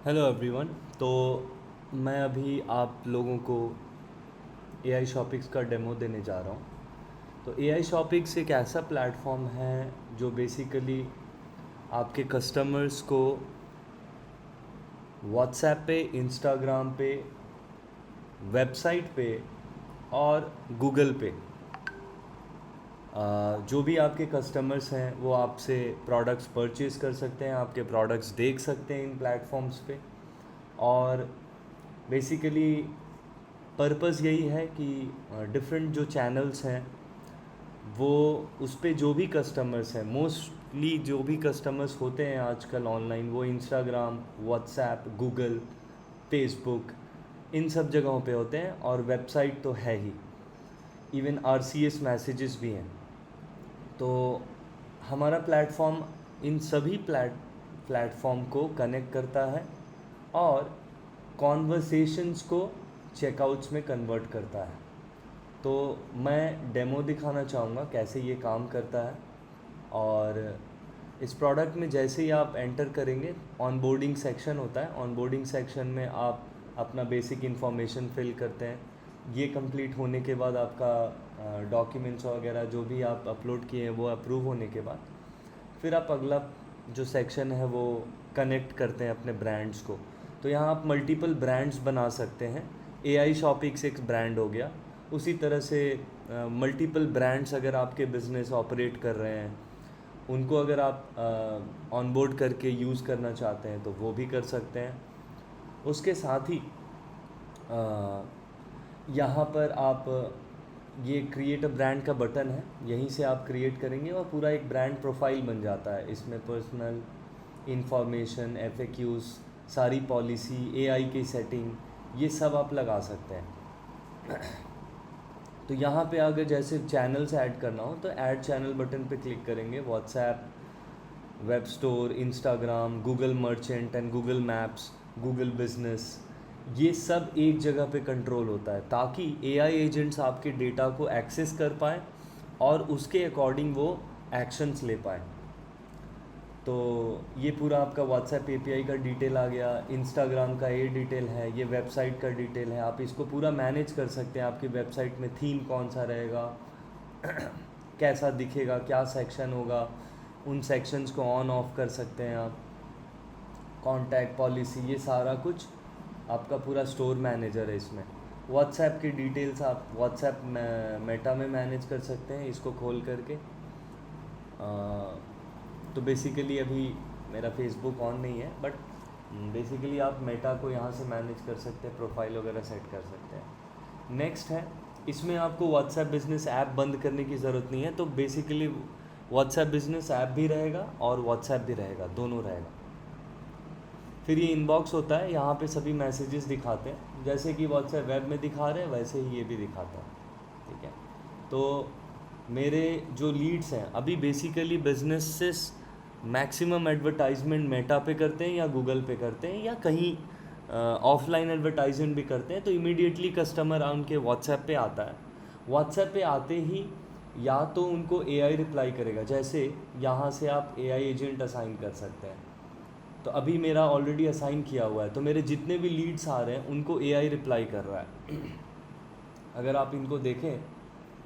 Hello everyone. तो मैं अभी आप लोगों को एआई शॉपिक्स का डेमो देने जा रहा हूँ। तो एआई शॉपिक्स एक ऐसा प्लेटफॉर्म है जो बेसिकली आपके कस्टमर्स को व्हाट्सएप पे, इंस्टाग्राम पे, वेबसाइट पे और गूगल पे जो भी आपके कस्टमर्स हैं वो आपसे प्रोडक्ट्स परचेज़ कर सकते हैं, आपके प्रोडक्ट्स देख सकते हैं इन प्लेटफॉर्म्स पे। और बेसिकली पर्पस यही है कि डिफरेंट जो चैनल्स हैं वो उस पे जो भी कस्टमर्स हैं, मोस्टली जो भी कस्टमर्स होते हैं आजकल ऑनलाइन, वो इंस्टाग्राम, व्हाट्सएप, गूगल, फेसबुक, इन सब जगहों पे होते हैं। और वेबसाइट तो है ही, इवन आरसीएस मैसेजेस भी हैं। तो हमारा प्लेटफॉर्म इन सभी प्लेटफॉर्म को कनेक्ट करता है और कॉन्वर्सेशंस को चेकआउट्स में कन्वर्ट करता है। तो मैं डेमो दिखाना चाहूँगा कैसे ये काम करता है। और इस प्रोडक्ट में जैसे ही आप एंटर करेंगे, ऑनबोर्डिंग सेक्शन होता है। ऑनबोर्डिंग सेक्शन में आप अपना बेसिक इन्फॉर्मेशन फिल करते हैं। ये कंप्लीट होने के बाद आपका डॉक्यूमेंट्स वगैरह जो भी आप अपलोड किए हैं वो अप्रूव होने के बाद फिर आप अगला जो सेक्शन है वो कनेक्ट करते हैं अपने ब्रांड्स को। तो यहाँ आप मल्टीपल ब्रांड्स बना सकते हैं। एआई शॉपिक्स एक ब्रांड हो गया, उसी तरह से मल्टीपल ब्रांड्स अगर आपके बिज़नेस ऑपरेट कर रहे हैं, उनको अगर आप ऑनबोर्ड करके यूज़ करना चाहते हैं तो वो भी कर सकते हैं। उसके साथ ही यहाँ पर आप ये क्रिएट अ ब्रांड का बटन है, यहीं से आप क्रिएट करेंगे और पूरा एक ब्रांड प्रोफाइल बन जाता है। इसमें पर्सनल इंफॉर्मेशन, एफएक्यूज़, सारी पॉलिसी, एआई की सेटिंग, ये सब आप लगा सकते हैं। तो यहाँ पे अगर जैसे चैनल्स ऐड करना हो तो ऐड चैनल बटन पे क्लिक करेंगे। WhatsApp, web store, Instagram, Google merchant and Google maps, Google business, ये सब एक जगह पे कंट्रोल होता है ताकि एआई एजेंट्स आपके डेटा को एक्सेस कर पाएँ और उसके अकॉर्डिंग वो एक्शंस ले पाएँ। तो ये पूरा आपका व्हाट्सएप एपीआई का डिटेल आ गया, इंस्टाग्राम का ये डिटेल है, ये वेबसाइट का डिटेल है। आप इसको पूरा मैनेज कर सकते हैं। आपकी वेबसाइट में थीम कौन सा रहेगा, कैसा दिखेगा, क्या सेक्शन होगा, उन सेक्शंस को ऑन ऑफ कर सकते हैं आप। कॉन्टैक्ट पॉलिसी, ये सारा कुछ आपका पूरा स्टोर मैनेजर है इसमें। व्हाट्सएप की डिटेल्स आप व्हाट्सएप मेटा में मैनेज कर सकते हैं इसको खोल करके। तो बेसिकली अभी मेरा फेसबुक ऑन नहीं है, बट बेसिकली आप मेटा को यहाँ से मैनेज कर सकते हैं, प्रोफाइल वगैरह सेट कर सकते हैं। नेक्स्ट है, इसमें आपको व्हाट्सएप बिजनेस ऐप बंद करने की ज़रूरत नहीं है। तो बेसिकली व्हाट्सएप बिजनेस ऐप भी रहेगा और व्हाट्सएप भी रहेगा, दोनों रहेगा। फिर ये इनबॉक्स होता है, यहाँ पे सभी मैसेजेस दिखाते हैं, जैसे कि व्हाट्सएप वेब में दिखा रहे हैं वैसे ही ये भी दिखाता है। ठीक है। तो मेरे जो लीड्स हैं अभी basically businesses maximum advertisement Meta पे करते हैं या गूगल पे करते हैं या कहीं ऑफलाइन एडवर्टाइजमेंट भी करते हैं। तो इमीडिएटली कस्टमर उनके व्हाट्सएप पे आता है। व्हाट्सएप पे आते ही या तो उनको एआई रिप्लाई करेगा, जैसे यहाँ से आप एआई एजेंट असाइन कर सकते हैं। तो अभी मेरा ऑलरेडी असाइन किया हुआ है, तो मेरे जितने भी लीड्स आ रहे हैं उनको एआई रिप्लाई कर रहा है। अगर आप इनको देखें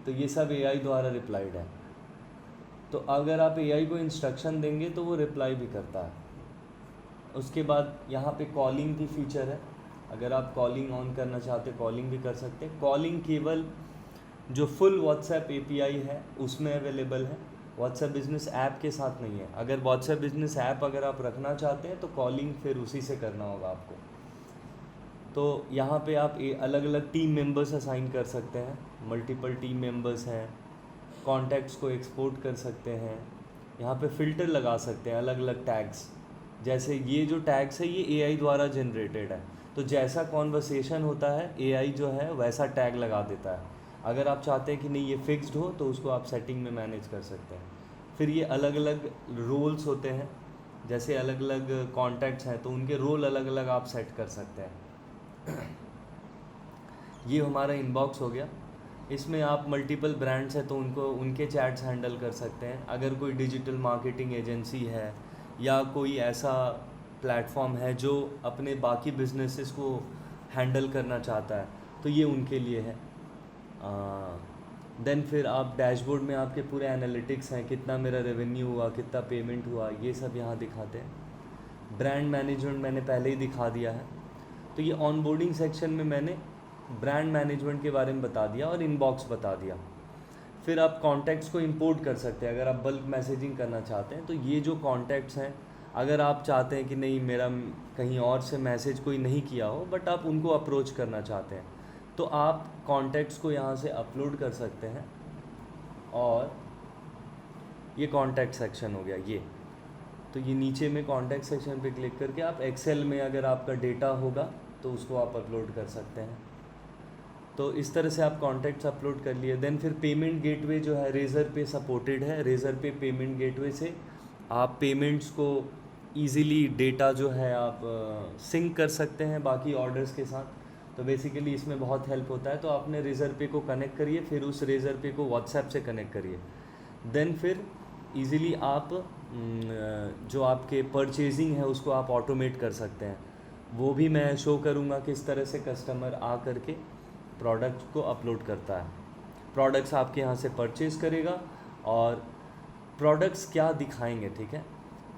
तो ये सब एआई द्वारा रिप्लाइड है। तो अगर आप एआई को इंस्ट्रक्शन देंगे तो वो रिप्लाई भी करता है। उसके बाद यहाँ पे कॉलिंग की फीचर है, अगर आप कॉलिंग ऑन करना चाहते हैं कॉलिंग भी कर सकते हैं। कॉलिंग केवल जो फुल व्हाट्सएप एपीआई है उसमें अवेलेबल है, व्हाट्सएप बिजनेस ऐप के साथ नहीं है। अगर व्हाट्सएप बिजनेस ऐप अगर आप रखना चाहते हैं तो कॉलिंग फिर उसी से करना होगा आपको। तो यहाँ पे आप अलग अलग टीम मेंबर्स असाइन कर सकते हैं, मल्टीपल टीम मेंबर्स हैं। कॉन्टैक्ट्स को एक्सपोर्ट कर सकते हैं। यहाँ पे फ़िल्टर लगा सकते हैं, अलग अलग टैग्स। जैसे ये जो टैग्स है ये एआई द्वारा जनरेटेड है, तो जैसा कॉन्वर्सेशन होता है एआई जो है वैसा टैग लगा देता है। अगर आप चाहते हैं कि नहीं ये फिक्स्ड हो तो उसको आप सेटिंग में मैनेज कर सकते हैं। फिर ये अलग अलग रोल्स होते हैं, जैसे अलग अलग कॉन्टैक्ट्स हैं तो उनके रोल अलग अलग आप सेट कर सकते हैं। ये हमारा इनबॉक्स हो गया। इसमें आप मल्टीपल ब्रांड्स हैं तो उनको उनके चैट्स हैंडल कर सकते हैं। अगर कोई डिजिटल मार्केटिंग एजेंसी है या कोई ऐसा प्लेटफॉर्म है जो अपने बाकी बिजनेसेस को हैंडल करना चाहता है, तो ये उनके लिए है। देन फिर आप डैशबोर्ड में आपके पूरे एनालिटिक्स हैं, कितना मेरा रेवेन्यू हुआ, कितना पेमेंट हुआ, ये सब यहाँ दिखाते हैं। ब्रांड मैनेजमेंट मैंने पहले ही दिखा दिया है। तो ये ऑनबोर्डिंग सेक्शन में मैंने ब्रांड मैनेजमेंट के बारे में बता दिया और इनबॉक्स बता दिया। फिर आप कॉन्टैक्ट्स को इंपोर्ट कर सकते हैं अगर आप बल्क मैसेजिंग करना चाहते हैं। तो ये जो कॉन्टैक्ट्स हैं, अगर आप चाहते हैं कि नहीं मेरा कहीं और से मैसेज कोई नहीं किया हो बट आप उनको अप्रोच करना चाहते हैं, तो आप कॉन्टैक्ट्स को यहाँ से अपलोड कर सकते हैं। और ये कॉन्टैक्ट सेक्शन हो गया ये। तो ये नीचे में कॉन्टैक्ट सेक्शन पे क्लिक करके आप एक्सेल में अगर आपका डेटा होगा तो उसको आप अपलोड कर सकते हैं। तो इस तरह से आप कॉन्टैक्ट्स अपलोड कर लिए। देन फिर पेमेंट गेटवे जो है रेज़र पे सपोर्टेड है। रेज़र पे पेमेंट गेटवे से आप पेमेंट्स को ईज़िली डेटा जो है आप सिंक कर सकते हैं बाकी ऑर्डर्स के साथ। तो बेसिकली इसमें बहुत हेल्प होता है। तो आपने रेज़र पे को कनेक्ट करिए, फिर उस रेज़र पे को व्हाट्सएप से कनेक्ट करिए। देन फिर ईज़िली आप जो आपके परचेजिंग है उसको आप ऑटोमेट कर सकते हैं। वो भी मैं शो करूँगा किस तरह से कस्टमर आ करके प्रोडक्ट को अपलोड करता है। प्रोडक्ट्स आपके यहाँ से परचेज़ करेगा और प्रोडक्ट्स क्या दिखाएंगे, ठीक है।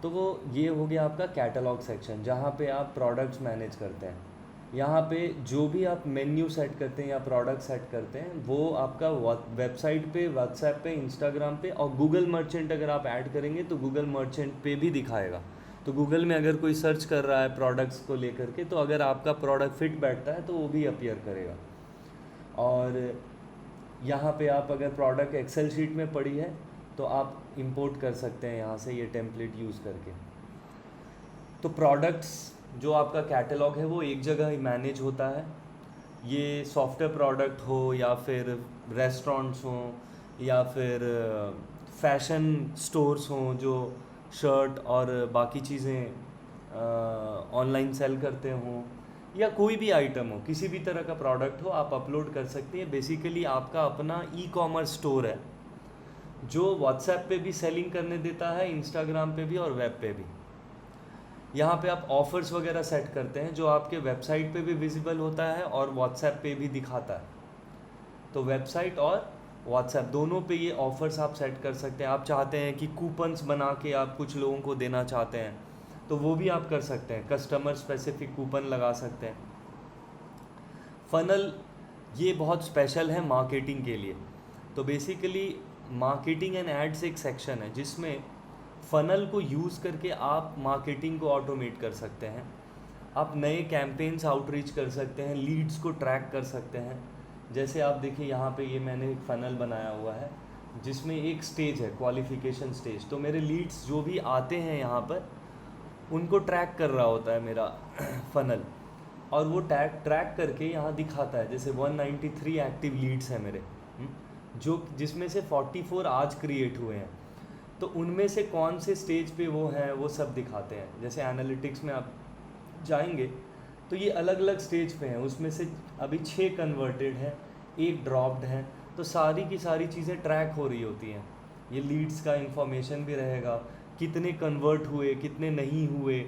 तो वो ये हो गया आपका कैटलॉग सेक्शन जहाँ पे आप प्रोडक्ट्स मैनेज करते हैं। यहाँ पे जो भी आप मेन्यू सेट करते हैं या प्रोडक्ट सेट करते हैं वो आपका वेबसाइट पे, व्हाट्सएप पे, इंस्टाग्राम पे और गूगल मर्चेंट अगर आप ऐड करेंगे तो गूगल मर्चेंट पे भी दिखाएगा। तो गूगल में अगर कोई सर्च कर रहा है प्रोडक्ट्स को लेकर के, तो अगर आपका प्रोडक्ट फिट बैठता है तो वो भी अपीयर करेगा। और यहाँ पे आप अगर प्रोडक्ट एक्सेल शीट में पड़ी है तो आप इंपोर्ट कर सकते हैं यहाँ से ये टेम्पलेट यूज़ करके। तो प्रोडक्ट्स जो आपका कैटलॉग है वो एक जगह ही मैनेज होता है। ये सॉफ्टवेयर प्रोडक्ट हो या फिर रेस्टोरेंट्स हों या फिर फैशन स्टोर्स हों जो शर्ट और बाकी चीज़ें ऑनलाइन सेल करते हों, या कोई भी आइटम हो, किसी भी तरह का प्रोडक्ट हो, आप अपलोड कर सकते हैं। बेसिकली आपका अपना ई कॉमर्स स्टोर है जो व्हाट्सएप पे भी सेलिंग करने देता है, इंस्टाग्राम पे भी और वेब पे भी। यहाँ पे आप ऑफ़र्स वगैरह सेट करते हैं जो आपके वेबसाइट पे भी विजिबल होता है और व्हाट्सएप पे भी दिखाता है। तो वेबसाइट और व्हाट्सएप दोनों पे ये ऑफ़र्स आप सेट कर सकते हैं। आप चाहते हैं कि कूपन्स बना के आप कुछ लोगों को देना चाहते हैं तो वो भी आप कर सकते हैं, कस्टमर स्पेसिफिक कूपन लगा सकते हैं। फ़नल ये बहुत स्पेशल है मार्केटिंग के लिए। तो बेसिकली मार्केटिंग एंड एड्स एक सेक्शन है जिसमें फ़नल को यूज़ करके आप मार्केटिंग को ऑटोमेट कर सकते हैं। आप नए कैंपेन्स आउटरीच कर सकते हैं, लीड्स को ट्रैक कर सकते हैं। जैसे आप देखिए यहाँ पे ये मैंने एक फ़नल बनाया हुआ है जिसमें एक स्टेज है क्वालिफ़िकेशन स्टेज। तो मेरे लीड्स जो भी आते हैं यहाँ पर उनको ट्रैक कर रहा होता है मेरा फ़नल, और वो ट्रैक करके यहाँ दिखाता है। जैसे 193 एक्टिव लीड्स हैं मेरे, जो जिसमें से 44 आज क्रिएट हुए हैं। तो उनमें से कौन से स्टेज पे वो हैं वो सब दिखाते हैं। जैसे एनालिटिक्स में आप जाएंगे तो ये अलग अलग स्टेज पे हैं, उसमें से अभी 6 कन्वर्टेड हैं, 1 ड्रॉप्ड है। तो सारी की सारी चीज़ें ट्रैक हो रही होती हैं। ये लीड्स का इंफॉर्मेशन भी रहेगा, कितने कन्वर्ट हुए, कितने नहीं हुए,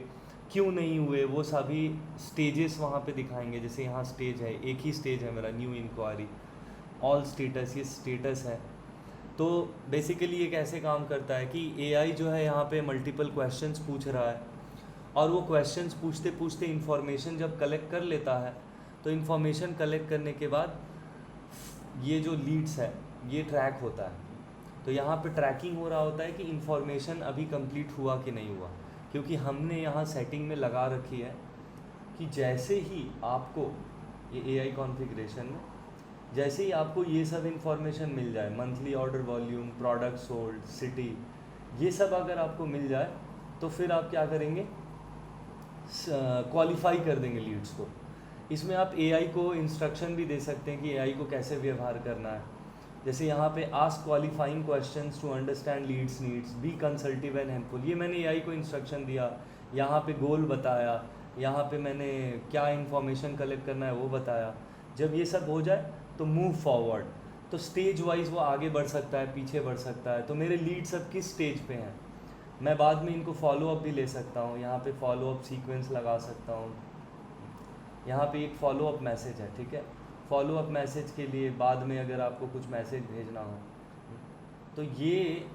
क्यों नहीं हुए, वो सभी स्टेजेस वहाँ पे दिखाएंगे। जैसे यहाँ स्टेज है, एक ही स्टेज है मेरा, न्यू इंक्वायरी, ऑल स्टेटस, ये स्टेटस है। तो बेसिकली ये कैसे काम करता है कि एआई जो है यहाँ पे मल्टीपल क्वेश्चंस पूछ रहा है और वो क्वेश्चंस पूछते पूछते इन्फॉर्मेशन जब कलेक्ट कर लेता है तो इन्फॉर्मेशन कलेक्ट करने के बाद ये जो लीड्स है ये ट्रैक होता है। तो यहाँ पे ट्रैकिंग हो रहा होता है कि इन्फॉर्मेशन अभी कंप्लीट हुआ कि नहीं हुआ, क्योंकि हमने यहाँ सेटिंग में लगा रखी है कि जैसे ही आपको ये एआई कॉन्फ़िगरेशन में जैसे ही आपको ये सब इन्फॉर्मेशन मिल जाए, monthly order volume, product sold, city, ये सब अगर आपको मिल जाए तो फिर आप क्या करेंगे, क्वालिफाई कर देंगे लीड्स को। इसमें आप एआई को इंस्ट्रक्शन भी दे सकते हैं कि एआई को कैसे व्यवहार करना है। जैसे यहाँ पे ask qualifying questions to understand leads needs, be consultative and helpful, ये मैंने एआई को इंस्ट्रक्शन दिया। यहाँ पे गोल बताया, यहाँ पे मैंने क्या इन्फॉर्मेशन कलेक्ट करना है वो बताया। जब ये सब हो जाए तो मूव फॉरवर्ड, तो स्टेज वाइज वो आगे बढ़ सकता है, पीछे बढ़ सकता है। तो मेरे लीड्स अब किस स्टेज पे हैं, मैं बाद में इनको फॉलो अप भी ले सकता हूँ, यहाँ पे फॉलो अप सीक्वेंस लगा सकता हूँ। यहाँ पे एक फॉलो अप मैसेज है, ठीक है। फॉलो अप मैसेज के लिए बाद में अगर आपको कुछ मैसेज भेजना हो तो ये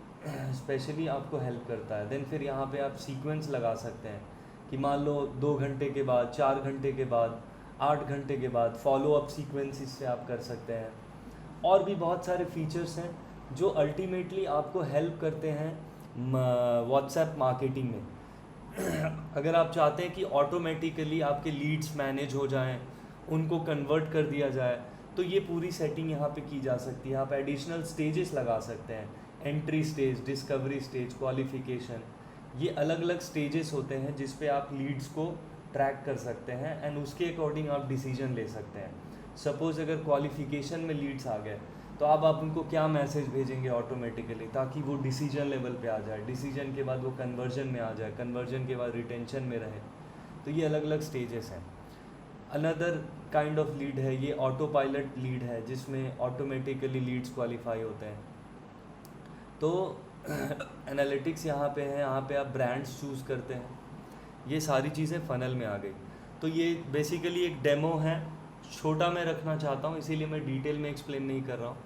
स्पेशली आपको हेल्प करता है। देन फिर यहाँ पे आप सीक्वेंस लगा सकते हैं कि मान लो 2 घंटे के बाद, 4 घंटे के बाद, 8 घंटे के बाद फॉलो अप सीक्वेंस इससे आप कर सकते हैं। और भी बहुत सारे फीचर्स हैं जो अल्टीमेटली आपको हेल्प करते हैं व्हाट्सएप मार्केटिंग में। अगर आप चाहते हैं कि ऑटोमेटिकली आपके लीड्स मैनेज हो जाएं, उनको कन्वर्ट कर दिया जाए, तो ये पूरी सेटिंग यहाँ पे की जा सकती है। आप एडिशनल स्टेजेस लगा सकते हैं, entry stage, discovery stage, qualification, ये अलग अलग स्टेजेस होते हैं जिस पे आप लीड्स को ट्रैक कर सकते हैं एंड उसके अकॉर्डिंग आप डिसीजन ले सकते हैं। सपोज़ अगर क्वालिफिकेशन में लीड्स आ गए तो आप उनको क्या मैसेज भेजेंगे ऑटोमेटिकली ताकि वो डिसीजन लेवल पे आ जाए, डिसीजन के बाद वो कन्वर्जन में आ जाए, कन्वर्जन के बाद रिटेंशन में रहे। तो ये अलग अलग स्टेजेस हैं। अनदर काइंड ऑफ लीड है ये ऑटो पायलट लीड है, जिसमें ऑटोमेटिकली लीड्स क्वालिफाई होते हैं। तो एनालिटिक्स यहाँ पे है, यहाँ पे आप ब्रांड्स चूज़ करते हैं, ये सारी चीज़ें फ़नल में आ गई। तो ये बेसिकली एक डेमो है, छोटा मैं रखना चाहता हूँ इसीलिए मैं डिटेल में एक्सप्लेन नहीं कर रहा हूँ।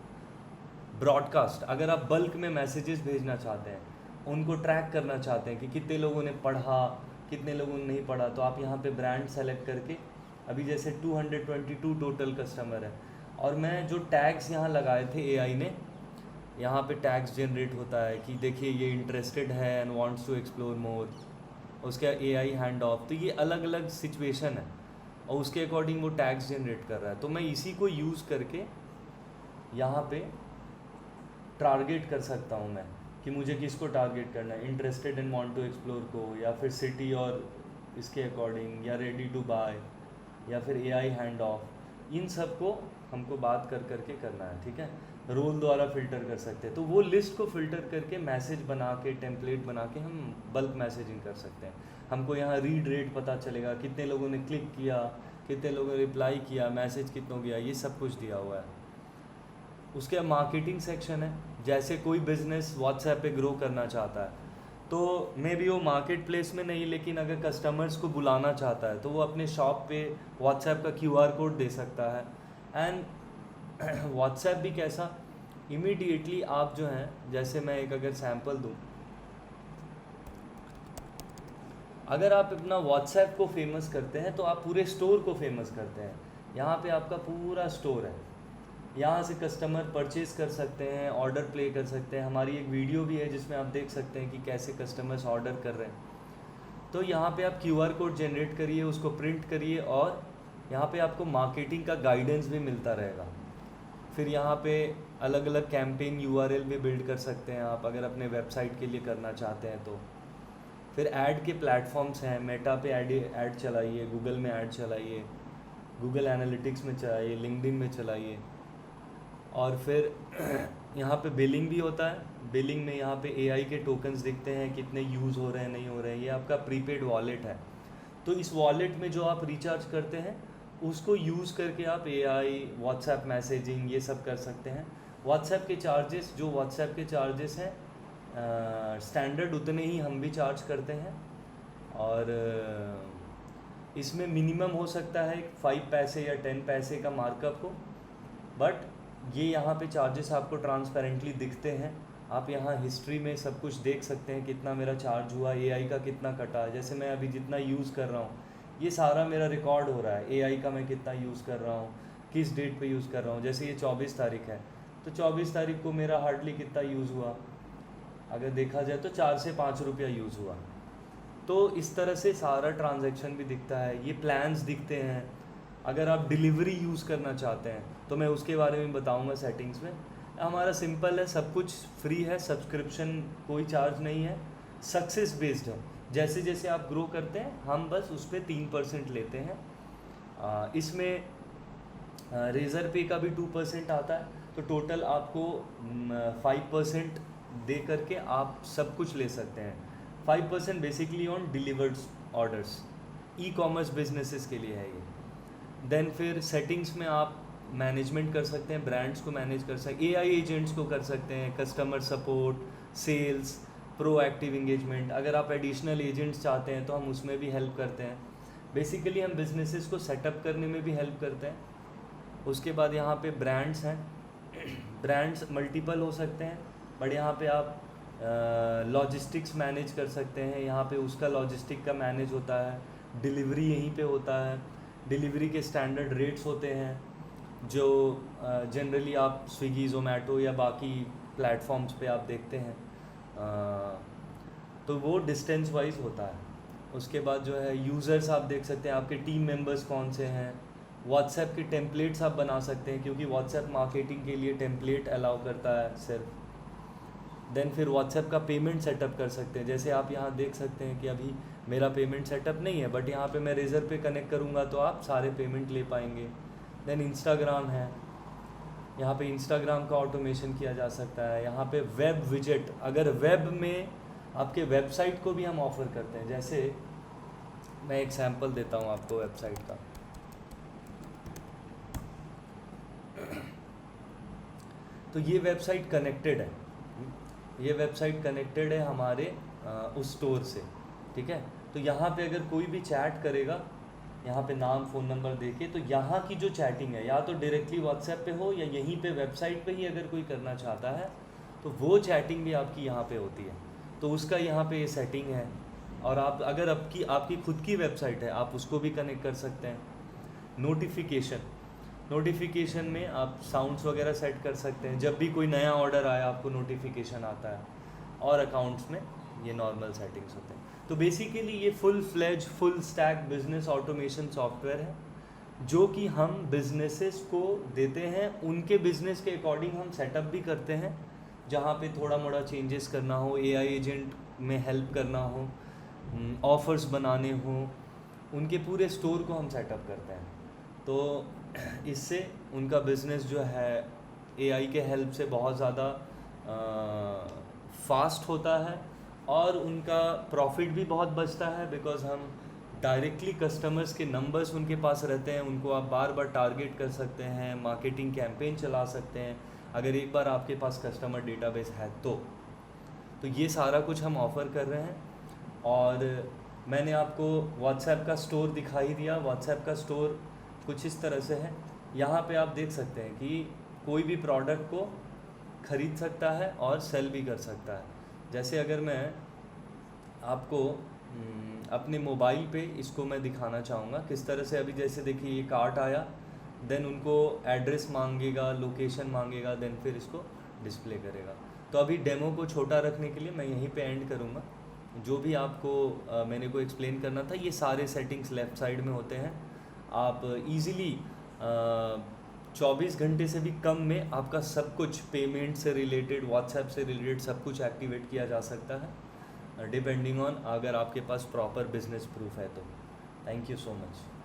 ब्रॉडकास्ट, अगर आप बल्क में मैसेजेस भेजना चाहते हैं, उनको ट्रैक करना चाहते हैं कि कितने लोगों ने पढ़ा, कितने लोगों ने नहीं पढ़ा, तो आप यहाँ पे ब्रांड सेलेक्ट करके, अभी जैसे 222 टोटल कस्टमर है और मैं जो टैग्स यहाँ लगाए थे एआई ने, यहाँ पे टैग्स जनरेट होता है कि देखिए ये इंटरेस्टेड है and wants to explore more, उसका एआई हैंड ऑफ। तो ये अलग अलग सिचुएशन है और उसके अकॉर्डिंग वो टैग्स जनरेट कर रहा है। तो मैं इसी को यूज़ करके यहाँ पे टारगेट कर सकता हूँ मैं कि मुझे किसको टारगेट करना है, interested in want to explore को, या फिर सिटी और इसके अकॉर्डिंग, या रेडी टू बाय, या फिर एआई हैंड ऑफ। इन सब को हमको बात कर करके करना है, ठीक है। रोल द्वारा फ़िल्टर कर सकते हैं, तो वो लिस्ट को फ़िल्टर करके मैसेज बना के, टेम्पलेट बना के हम बल्क मैसेजिंग कर सकते हैं। हमको यहाँ रीड रेट पता चलेगा, कितने लोगों ने क्लिक किया, कितने लोगों ने रिप्लाई किया, मैसेज कितनों गया, ये सब कुछ दिया हुआ है। उसके बाद मार्केटिंग सेक्शन है, जैसे कोई बिज़नेस व्हाट्सएप पे ग्रो करना चाहता है तो मे बी वो मार्केट प्लेस में नहीं, लेकिन अगर कस्टमर्स को बुलाना चाहता है तो वो अपने शॉप पे व्हाट्सएप का QR कोड दे सकता है। एंड व्हाट्सएप भी कैसा, इमीडिएटली आप जो हैं, जैसे मैं एक अगर सैम्पल दूं, अगर आप अपना व्हाट्सएप को फेमस करते हैं तो आप पूरे स्टोर को फेमस करते हैं। यहाँ पे आपका पूरा स्टोर है, यहाँ से कस्टमर परचेज़ कर सकते हैं, ऑर्डर प्ले कर सकते हैं। हमारी एक वीडियो भी है जिसमें आप देख सकते हैं कि कैसे कस्टमर्स ऑर्डर कर रहे हैं। तो यहाँ पे आप QR कोड जनरेट करिए, उसको प्रिंट करिए और यहाँ पे आपको मार्केटिंग का गाइडेंस भी मिलता रहेगा। फिर यहाँ पे अलग अलग कैंपेन URL भी बिल्ड कर सकते हैं आप, अगर अपने वेबसाइट के लिए करना चाहते हैं तो। फिर ऐड के प्लेटफॉर्म्स हैं, मेटा पे ऐड चलाइए, गूगल में ऐड चलाइए, गूगल एनालिटिक्स में चलाइए, लिंक्डइन में चलाइए। और फिर यहाँ पे बिलिंग भी होता है। बिलिंग में यहाँ पे AI के टोकन्स दिखते हैं, कितने यूज़ हो रहे हैं, नहीं हो रहे हैं। ये आपका प्रीपेड वॉलेट है, तो इस वॉलेट में जो आप रिचार्ज करते हैं उसको यूज़ करके आप AI, व्हाट्सएप मैसेजिंग, ये सब कर सकते हैं। व्हाट्सएप के चार्जेस, जो व्हाट्सएप के चार्जेस हैं स्टैंडर्ड, उतने ही हम भी चार्ज करते हैं। और इसमें मिनिमम हो सकता है 5 पैसे या 10 पैसे का मार्कअप हो, बट ये यहाँ पे चार्जेस आपको ट्रांसपेरेंटली दिखते हैं। आप यहाँ हिस्ट्री में सब कुछ देख सकते हैं, कितना मेरा चार्ज हुआ, AI का कितना कटा। जैसे मैं अभी जितना यूज़ कर रहा हूँ ये सारा मेरा रिकॉर्ड हो रहा है, AI का मैं कितना यूज़ कर रहा हूँ, किस डेट पे यूज़ कर रहा हूँ। जैसे ये 24 तारीख है, तो 24 तारीख को मेरा हार्डली कितना यूज़ हुआ, अगर देखा जाए तो 4 से 5 रुपया यूज़ हुआ। तो इस तरह से सारा ट्रांजैक्शन भी दिखता है, ये प्लान्स दिखते हैं। अगर आप डिलीवरी यूज़ करना चाहते हैं तो मैं उसके बारे में बताऊंगा सेटिंग्स में। हमारा सिंपल है, सब कुछ फ्री है, सब्सक्रिप्शन कोई चार्ज नहीं है, सक्सेस बेस्ड है। जैसे जैसे आप ग्रो करते हैं हम बस उस पर 3% लेते हैं। इसमें रेज़र पे का भी 2% आता है, तो टोटल आपको 5% दे करके आप सब कुछ ले सकते हैं। 5% basically on delivered orders, e-commerce businesses के लिए है ये। देन फिर सेटिंग्स में आप मैनेजमेंट कर सकते हैं, ब्रांड्स को मैनेज कर सकते हैं, AI एजेंट्स को कर सकते हैं, customer support, sales, proactive engagement, अगर आप एडिशनल एजेंट्स चाहते हैं तो हम उसमें भी हेल्प करते हैं। बेसिकली हम बिजनेसेस को सेटअप करने में भी हेल्प करते हैं। उसके बाद यहाँ पे ब्रांड्स हैं, ब्रांड्स मल्टीपल हो सकते हैं, बट यहाँ पे आप लॉजिस्टिक्स मैनेज कर सकते हैं। यहाँ पे उसका लॉजिस्टिक का मैनेज होता है, डिलीवरी यहीं पे होता है, डिलीवरी के स्टैंडर्ड रेट्स होते हैं जो जनरली आप स्विगी ज़ोमैटो या बाकी प्लेटफॉर्म्स पे आप देखते हैं। तो वो डिस्टेंस वाइज होता है। उसके बाद जो है यूज़र्स आप देख सकते हैं, आपके टीम मेंबर्स कौन से हैं। व्हाट्सएप के टेम्पलेट्स आप बना सकते हैं क्योंकि व्हाट्सएप मार्केटिंग के लिए टेम्पलेट अलाउ करता है सिर्फ। देन फिर व्हाट्सएप का पेमेंट सेटअप कर सकते हैं। जैसे आप यहाँ देख सकते हैं कि अभी मेरा पेमेंट सेटअप नहीं है, बट यहाँ पे मैं रेजर पे कनेक्ट करूँगा तो आप सारे पेमेंट ले पाएंगे। देन इंस्टाग्राम है, यहाँ पे इंस्टाग्राम का ऑटोमेशन किया जा सकता है। यहाँ पे वेब विजेट, अगर वेब में आपके वेबसाइट को भी हम ऑफ़र करते हैं। जैसे मैं एक सैम्पल देता हूँ आपको वेबसाइट का। तो ये वेबसाइट कनेक्टेड है, ये वेबसाइट कनेक्टेड है हमारे उस स्टोर से, ठीक है। तो यहाँ पे अगर कोई भी चैट करेगा, यहाँ पे नाम फ़ोन नंबर देके, तो यहाँ की जो चैटिंग है या तो डायरेक्टली व्हाट्सएप पे हो या यहीं पे वेबसाइट पे ही अगर कोई करना चाहता है तो वो चैटिंग भी आपकी यहाँ पे होती है। तो उसका यहाँ पे ये सेटिंग है। और आप अगर आपकी खुद की वेबसाइट है आप उसको भी कनेक्ट कर सकते हैं। नोटिफिकेशन में आप साउंड्स वगैरह सेट कर सकते हैं, जब भी कोई नया ऑर्डर आया आपको नोटिफिकेशन आता है। और अकाउंट्स में ये नॉर्मल सेटिंग्स होते हैं। तो बेसिकली ये full fledge full stack business automation software है जो कि हम बिजनेसेस को देते हैं। उनके बिजनेस के अकॉर्डिंग हम सेटअप भी करते हैं, जहाँ पे थोड़ा मोड़ा चेंजेस करना हो, एआई एजेंट में हेल्प करना हो, ऑफ़र्स बनाने हो, उनके पूरे स्टोर को हम सेटअप करते हैं। तो इससे उनका बिज़नेस जो है एआई के हेल्प से बहुत ज़्यादा फास्ट होता है और उनका प्रॉफिट भी बहुत बचता है, बिकॉज़ हम डायरेक्टली कस्टमर्स के नंबर्स उनके पास रहते हैं, उनको आप बार बार टारगेट कर सकते हैं, मार्केटिंग कैंपेन चला सकते हैं अगर एक बार आपके पास कस्टमर डेटाबेस है तो ये सारा कुछ हम ऑफ़र कर रहे हैं। और मैंने आपको व्हाट्सएप का स्टोर दिखा ही दिया। व्हाट्सएप का स्टोर कुछ इस तरह से है। यहाँ पे आप देख सकते हैं कि कोई भी प्रोडक्ट को ख़रीद सकता है और सेल भी कर सकता है। जैसे अगर मैं आपको अपने मोबाइल पे इसको मैं दिखाना चाहूँगा किस तरह से, अभी जैसे देखिए ये कार्ट आया, देन उनको एड्रेस मांगेगा, लोकेशन मांगेगा, देन फिर इसको डिस्प्ले करेगा। तो अभी डेमो को छोटा रखने के लिए मैं यहीं पे एंड करूँगा। जो भी आपको मैंने को एक्सप्लेन करना था, ये सारे सेटिंग्स लेफ़्ट साइड में होते हैं। आप इजीली 24 घंटे से भी कम में आपका सब कुछ पेमेंट से रिलेटेड, व्हाट्सएप से रिलेटेड सब कुछ एक्टिवेट किया जा सकता है, डिपेंडिंग ऑन अगर आपके पास प्रॉपर बिजनेस प्रूफ है तो। Thank you so much.